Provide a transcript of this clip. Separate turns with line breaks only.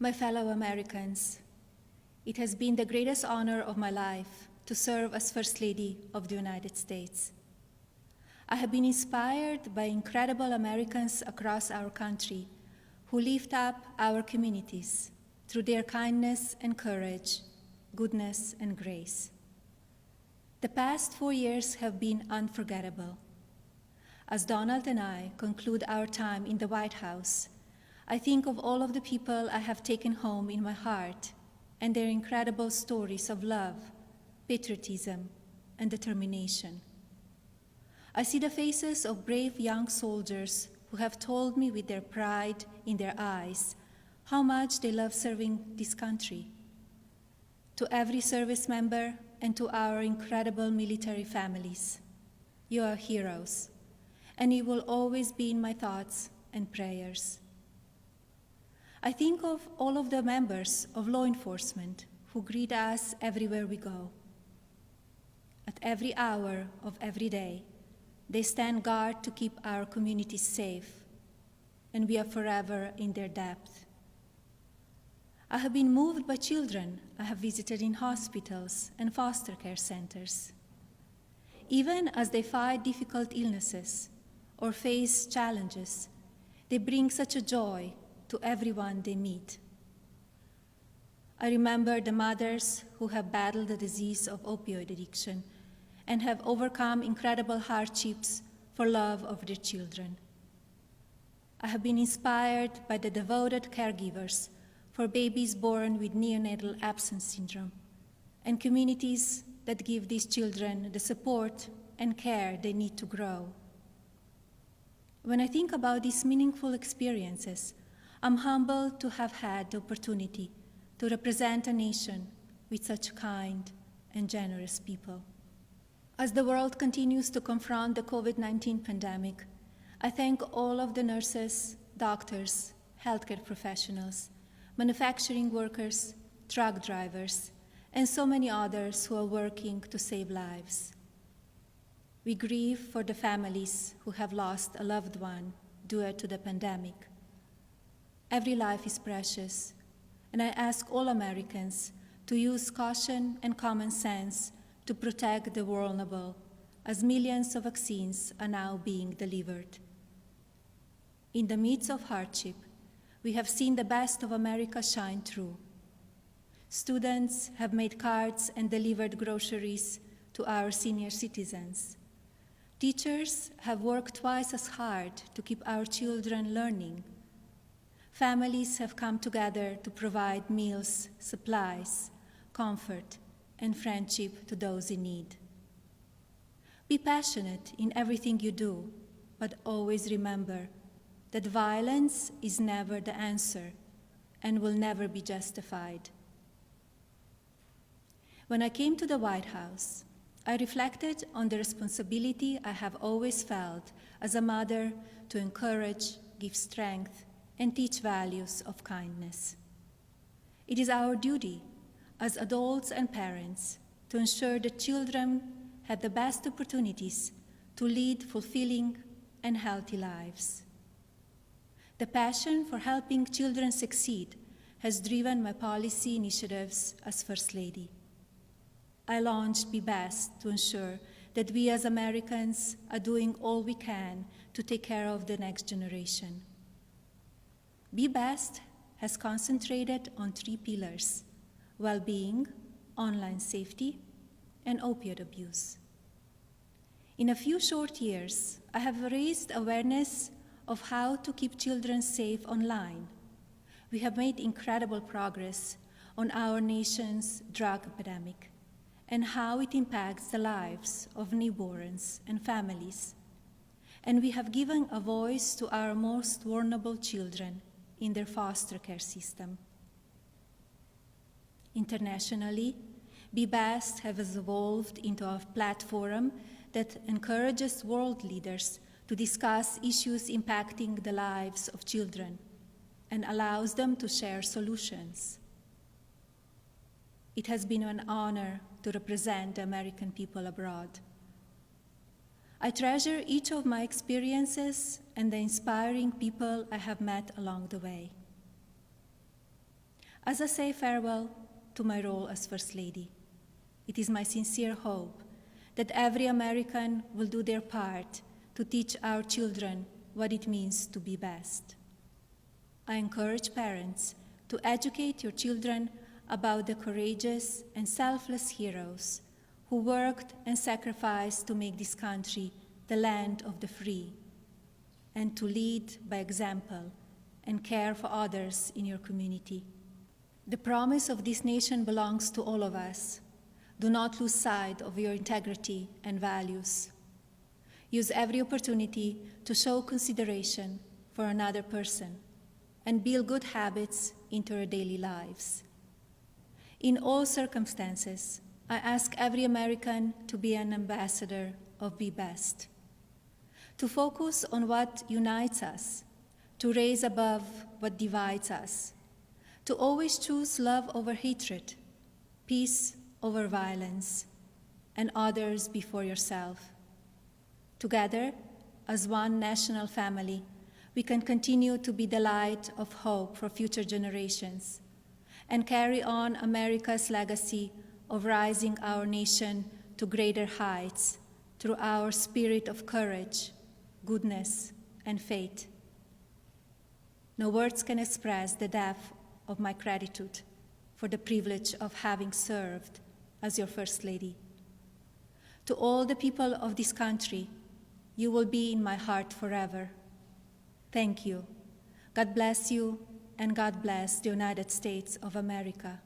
My fellow Americans, it has been the greatest honor of my life to serve as First Lady of the United States. I have been inspired by incredible Americans across our country who lift up our communities through their kindness and courage, goodness and grace. The past 4 years have been unforgettable. As Donald and I conclude our time in the White House, I think of all of the people I have taken home in my heart and their incredible stories of love, patriotism, and determination. I see the faces of brave young soldiers who have told me with their pride in their eyes how much they love serving this country. To every service member and to our incredible military families, you are heroes, and you will always be in my thoughts and prayers. I think of all of the members of law enforcement who greet us everywhere we go. At every hour of every day, they stand guard to keep our communities safe, and we are forever in their debt. I have been moved by children I have visited in hospitals and foster care centers. Even as they fight difficult illnesses or face challenges, they bring such a joy to everyone they meet. I remember the mothers who have battled the disease of opioid addiction and have overcome incredible hardships for love of their children. I have been inspired by the devoted caregivers for babies born with neonatal absence syndrome and communities that give these children the support and care they need to grow. When I think about these meaningful experiences, I'm humbled to have had the opportunity to represent a nation with such kind and generous people. As the world continues to confront the COVID-19 pandemic, I thank all of the nurses, doctors, healthcare professionals, manufacturing workers, truck drivers, and so many others who are working to save lives. We grieve for the families who have lost a loved one due to the pandemic. Every life is precious, and I ask all Americans to use caution and common sense to protect the vulnerable, as millions of vaccines are now being delivered. In the midst of hardship, we have seen the best of America shine through. Students have made cards and delivered groceries to our senior citizens. Teachers have worked twice as hard to keep our children learning. Families have come together to provide meals, supplies, comfort, and friendship to those in need. Be passionate in everything you do, but always remember that violence is never the answer and will never be justified. When I came to the White House, I reflected on the responsibility I have always felt as a mother to encourage, give strength, and teach values of kindness. It is our duty as adults and parents to ensure that children have the best opportunities to lead fulfilling and healthy lives. The passion for helping children succeed has driven my policy initiatives as First Lady. I launched Be Best to ensure that we as Americans are doing all we can to take care of the next generation. Be Best has concentrated on 3 pillars: well-being, online safety, and opioid abuse. In a few short years, I have raised awareness of how to keep children safe online. We have made incredible progress on our nation's drug epidemic and how it impacts the lives of newborns and families. And we have given a voice to our most vulnerable children in their foster care system. Internationally, Be Best has evolved into a platform that encourages world leaders to discuss issues impacting the lives of children and allows them to share solutions. It has been an honor to represent the American people abroad. I treasure each of my experiences and the inspiring people I have met along the way. As I say farewell to my role as First Lady, it is my sincere hope that every American will do their part to teach our children what it means to be best. I encourage parents to educate your children about the courageous and selfless heroes who worked and sacrificed to make this country the land of the free, and to lead by example and care for others in your community. The promise of this nation belongs to all of us. Do not lose sight of your integrity and values. Use every opportunity to show consideration for another person and build good habits into our daily lives. In all circumstances, I ask every American to be an ambassador of Be Best, to focus on what unites us, to raise above what divides us, to always choose love over hatred, peace over violence, and others before yourself. Together, as one national family, we can continue to be the light of hope for future generations and carry on America's legacy of rising our nation to greater heights through our spirit of courage, goodness, and faith. No words can express the depth of my gratitude for the privilege of having served as your First Lady. To all the people of this country, you will be in my heart forever. Thank you. God bless you, and God bless the United States of America.